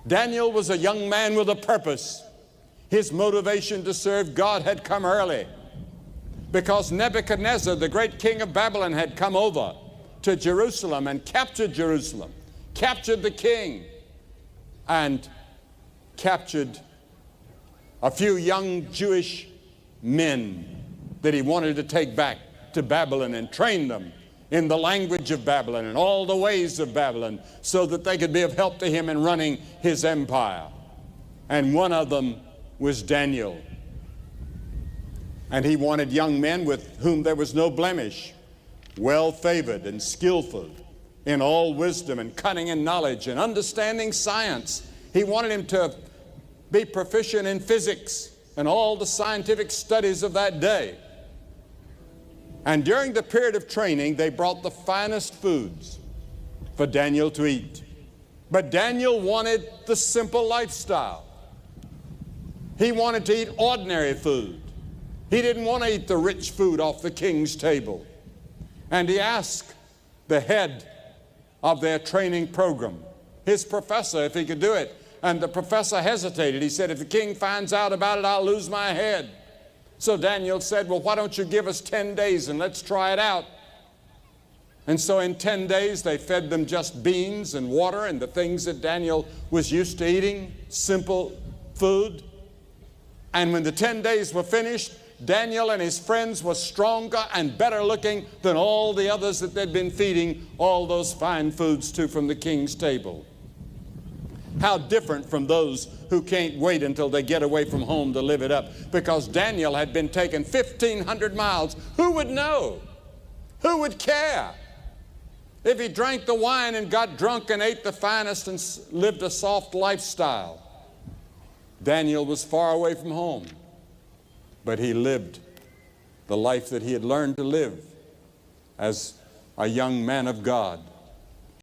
Daniel was a young man with a purpose. His motivation to serve God had come early because Nebuchadnezzar, the great king of Babylon, had come over to Jerusalem and captured Jerusalem, captured the king, and captured a few young Jewish men that he wanted to take back to Babylon and train them in the language of Babylon and all the ways of Babylon so that they could be of help to him in running his empire. And one of them was Daniel. And he wanted young men with whom there was no blemish, well-favored and skillful in all wisdom and cunning and knowledge and understanding science. He wanted him to be proficient in physics and all the scientific studies of that day. And during the period of training, they brought the finest foods for Daniel to eat. But Daniel wanted the simple lifestyle. He wanted to eat ordinary food. He didn't want to eat the rich food off the king's table. And he asked the head of their training program, his professor, if he could do it. And the professor hesitated. He said, if the king finds out about it, I'll lose my head. So Daniel said, well, why don't you give us 10 days and let's try it out. And so in 10 days, they fed them just beans and water and the things that Daniel was used to eating, simple food. And when the 10 days were finished, Daniel and his friends were stronger and better looking than all the others that they'd been feeding all those fine foods to from the king's table. How different from those who can't wait until they get away from home to live it up. Because Daniel had been taken 1,500 miles. Who would know? Who would care? If he drank the wine and got drunk and ate the finest and lived a soft lifestyle. Daniel was far away from home. But he lived the life that he had learned to live as a young man of God.